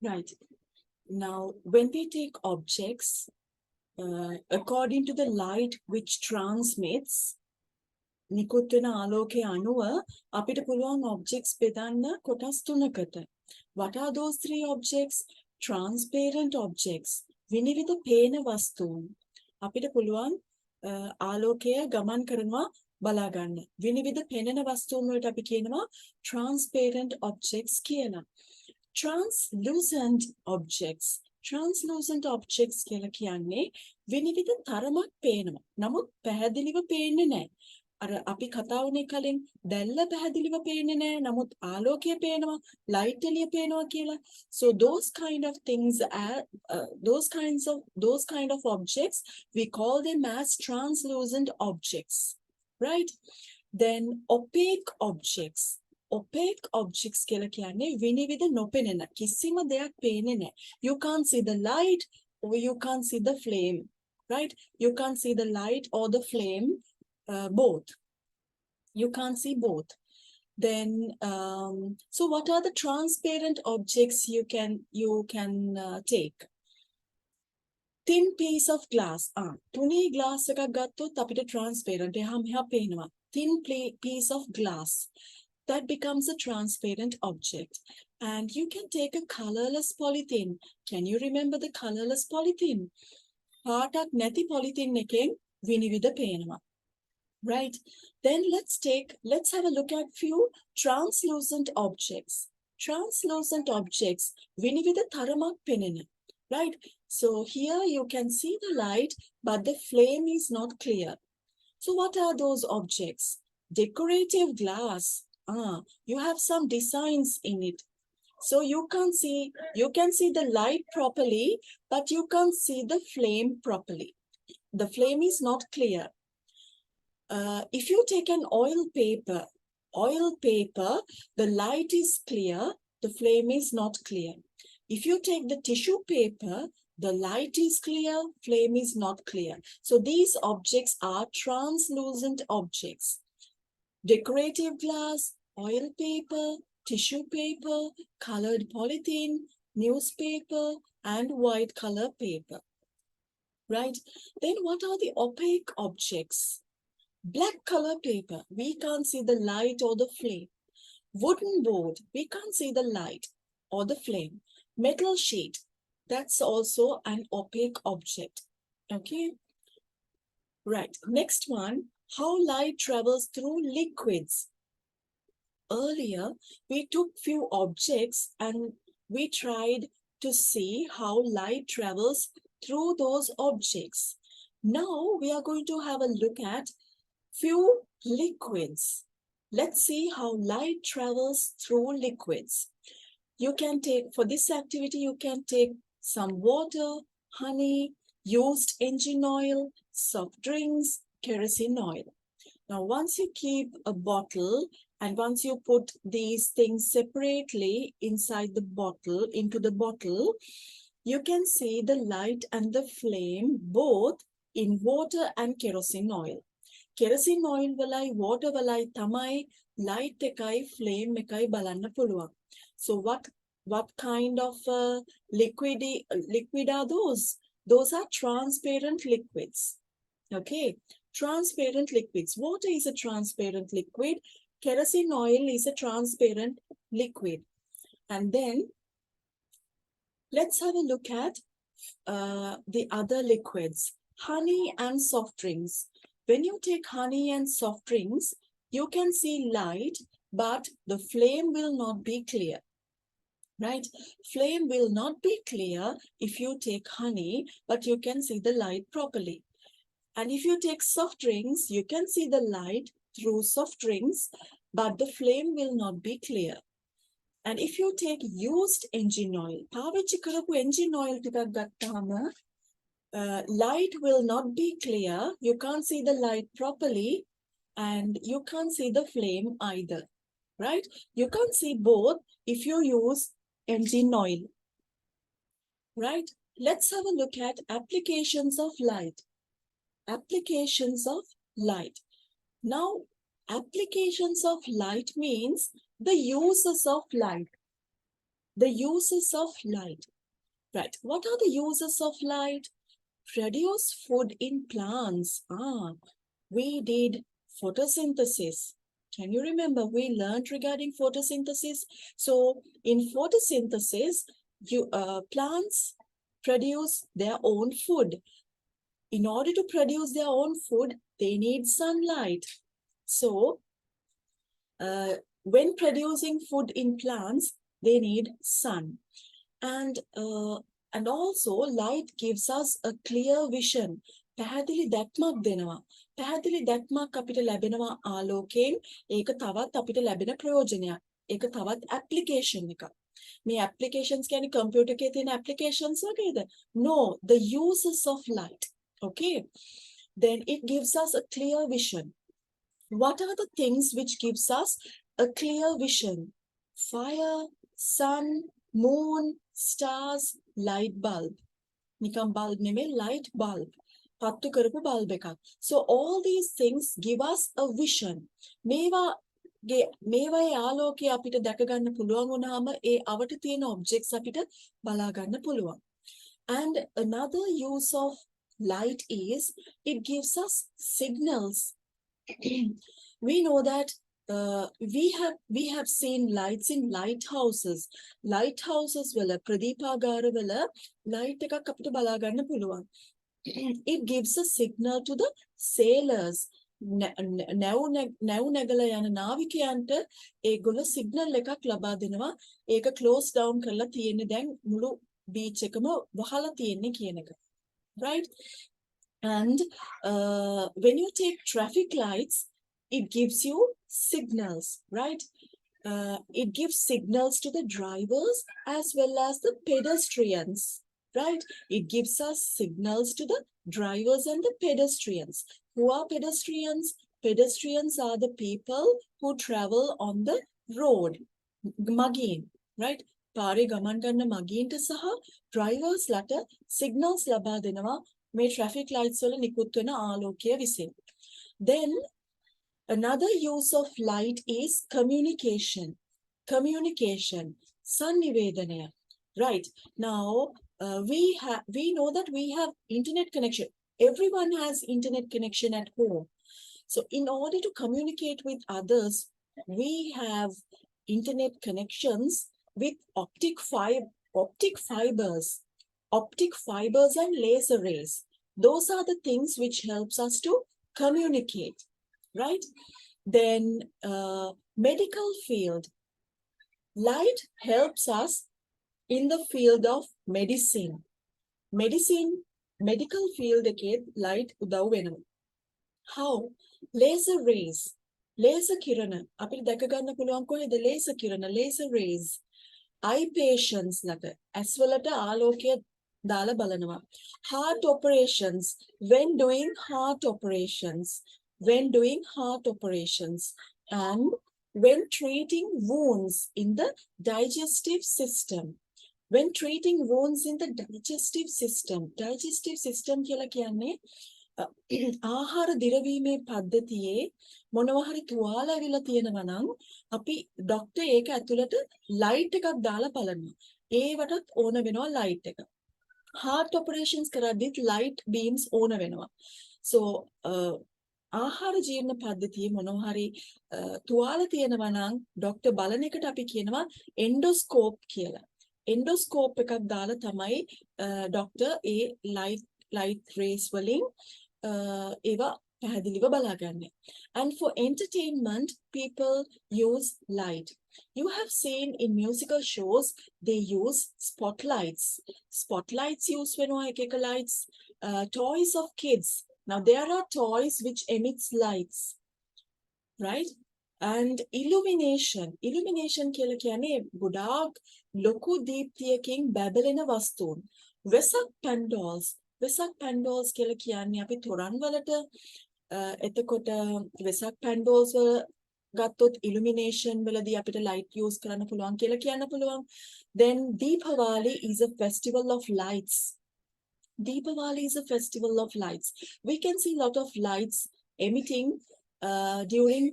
Right. Now, when we take objects, according to the light which transmits, නිකුත් වෙන ආලෝකයේ අණුව අපිට පුළුවන් objects බෙදන්න කොටස් තුනකට. What are those three objects? Transparent objects. විනිවිද පේන වස්තුන්. අපිට පුළුවන් ආලෝකය ගමන් කරනවා බලා ගන්න. විනිවිද පෙනෙන වස්තුන් වලට අපි කියනවා transparent objects කියලා. Translucent objects. Translucent objects කියලා කියන්නේ විනිවිද තරමක් පේනවා. නමුත් පැහැදිලිව පේන්නේ නැහැ. අර අපි කතා වුණේ කලින් දැල්ල පැහැදිලිව පේන්නේ නැහැ. නමුත් ආලෝකය පේනවා, light එළිය පේනවා කියලා. So those kind of things are those kind of objects we call them as translucent objects, right? Then opaque objects. Opaque objects කියලා කියන්නේ විනිවිද නොපෙනෙන කිසිම දෙයක් පේන්නේ නැහැ. You can't see the light or you can't see the flame, right? You can't see the light or the flame, both. You can't see both. Then, so what are the transparent objects you can take? Thin piece of glass. තුනී glass එකක් ගත්තොත් අපිට transparent එහා මෙහා පේනවා. Thin piece of glass. That becomes a transparent object. And you can take a colorless polythene. Can you remember the colorless polythene? පාටක් නැති polythene එකෙන් විනිවිද පේනවා. Right? Then let's have a look at few translucent objects. Translucent objects, විනිවිද තරමක් පෙනෙන. Right? So here you can see the light, but the flame is not clear. So what are those objects? Decorative glass. You have some designs in it. So you can see the light properly, but you can't see the flame properly. The flame is not clear. If you take an oil paper, the light is clear, the flame is not clear. If you take the tissue paper, the light is clear, flame is not clear. So these objects are translucent objects. Decorative glass, oil paper, tissue paper, colored polythene, newspaper, and white color paper. Right? Then what are the opaque objects? Black color paper, we can't see the light or the flame. Wooden board, we can't see the light or the flame. Metal sheet, that's also an opaque object. Okay? Right. Next one, how light travels through liquids. Earlier, we took few objects and we tried to see how light travels through those objects. Now we are going to have a look at few liquids. Let's see how light travels through liquids. You can take, for this activity, you can take some water, honey, used engine oil, soft drinks, kerosene oil. Now, once you keep a bottle and once you put these things separately inside the bottle, into the bottle, you can see the light and the flame both in water and kerosene oil. Kerosene oil වලයි water වලයි තමයි light එකයි flame එකයි බලන්න පුළුවන්. So what kind of liquid are those? Those are transparent liquids. Okay, transparent liquids. Water is a transparent liquid. Kerosene oil is a transparent liquid. And then let's have a look at the other liquids. Honey and soft drinks. When you take honey and soft drinks, you can see light, but the flame will not be clear. Right? Flame will not be clear if you take honey, but you can see the light properly. And if you take soft drinks, you can see the light through soft drinks, but the flame will not be clear. And if you take used engine oil, පාවිච්චි කරපු engine oil ටිකක් ගත්තාම light will not be clear. You can't see the light properly and you can't see the flame either, right? You can't see both if you use engine oil, right? Let's have a look at applications of light. Applications of light. Now, applications of light means the uses of light. The uses of light. Right. What are the uses of light? Produce food in plants. We did photosynthesis. Can you remember we learned regarding photosynthesis? So in photosynthesis, plants produce their own food. In order to produce their own food, they need sunlight. So when producing food in plants, they need sun. And also light gives us a clear vision. පැහැදිලි දැක්මක් දෙනවා. පැහැදිලි දැක්මක් අපිට ලැබෙනවා ආලෝකයෙන්. ඒක තවත් අපිට ලැබෙන ප්‍රයෝජනයක්. ඒක තවත් ඇප්ලිකේෂන් එකක්. මේ ඇප්ලිකේෂන්ස් කියන්නේ කම්පියුටර් එකේ තියෙන ඇප්ලිකේෂන්ස් වගේද? No, the uses of light. Okay. Then it gives us a clear vision. What are the things which gives us a clear vision? Fire, sun, moon, stars, light bulb. Nikam bulb neme, light bulb. Pattu karapu bulb ekak. So all these things give us a vision. මේවායේ ආලෝකය අපිට දැක ගන්න පුළුවන් වුණාම ඒ අවට තියෙන objects අපිට බලා ගන්න පුළුවන්. And another use of light is it gives us signals. We know that we have seen lights in lighthouses. Lighthouses වල ප්‍රදීපාගාර වල light එකක් අපිට බලා ගන්න පුළුවන්. It gives a signal to the sailors. නැව් නැගලා යන නාවිකයන්ට ඒගොල්ලෝ signal එකක් ලබා දෙනවා. ඒක close down කරලා තියෙන්නේ දැන් මුළු beach එකම වහලා තියෙන්නේ කියන එක. Right? And when you take traffic lights, it gives you signals, right? It gives signals to the drivers as well as the pedestrians, right? It gives us signals to the drivers and the pedestrians. Who are pedestrians? Pedestrians are the people who travel on the road. Magin, right? පාරේ ගමන් කරන මගීන්ට සහ drivers ලට signals ලබා දෙනවා මේ traffic lights වල නිකුත් වෙන ආලෝකය විසින්. Then another use of light is communication. Communication, sannivedanaya. Right. Now, we know that we have internet connection. Everyone has internet connection at home. So in order to communicate with others, we have internet connections with optic fibers and laser rays. Those are the things which helps us to communicate. Right? Then medical field. Light helps us in the field of medicine. Medical field එකේ light උදව් වෙනවා. How? Laser rays. Laser කිරණ අපිට දැක ගන්න පුළුවන් කොහෙද laser කිරණ, laser rays. Eye patients ලට as වලට ආලෝකය දාලා බලනවා. Heart operations. When doing heart operations. And when treating wounds in the digestive system. When treating wounds in the digestive system කියලා කියන්නේ ආහාර දිරවීමේ පද්ධතියේ මොනවා හරි තුවාල ඇවිල්ලා තියෙනවා නම් අපි ડોක්ටර් ඒක ඇතුළට ලයිට් එකක් දාලා බලනවා. ඒවටත් ඕන වෙනවා ලයිට් එක. heart operations කරද්දිත් light beams ඕන වෙනවා. So ආහාර ජීර්ණ පද්ධතියේ මොනවා හරි තුවාල තියෙනවා නම් ડોක්ටර් බලන එකට අපි කියනවා endoscope කියලා. endoscope එකක් දාලා තමයි ડોක්ටර් ඒ light rays වලින් ඒවා පැහැදිලිව බලාගන්නේ. And for entertainment, people use light. You have seen in musical shows, they use spotlights. Spotlights use වෙනවා එක එක lights. Toys of kids. Now there are toys which emits lights, right? And illumination. Illumination කියලා කියන්නේ ගොඩාක් ලොකු දීප්තියකින් බැබලෙන වස්තුන්. Vesak pandols. Vesak pandols කියලා කියන්නේ අපි තොරන් වලට එතකොට වෙසක් පැන්ඩෝල්ස් වල ගත්තොත් illumination වලදී අපිට light use කරන්න පුළුවන් කියලා කියන්න පුළුවන්. Then Deepavali is a festival of lights. Deepavali is a festival of lights. We can see a lot of lights emitting during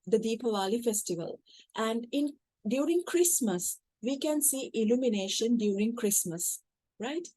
the Deepavali festival. And during Christmas, we can see illumination during Christmas, right?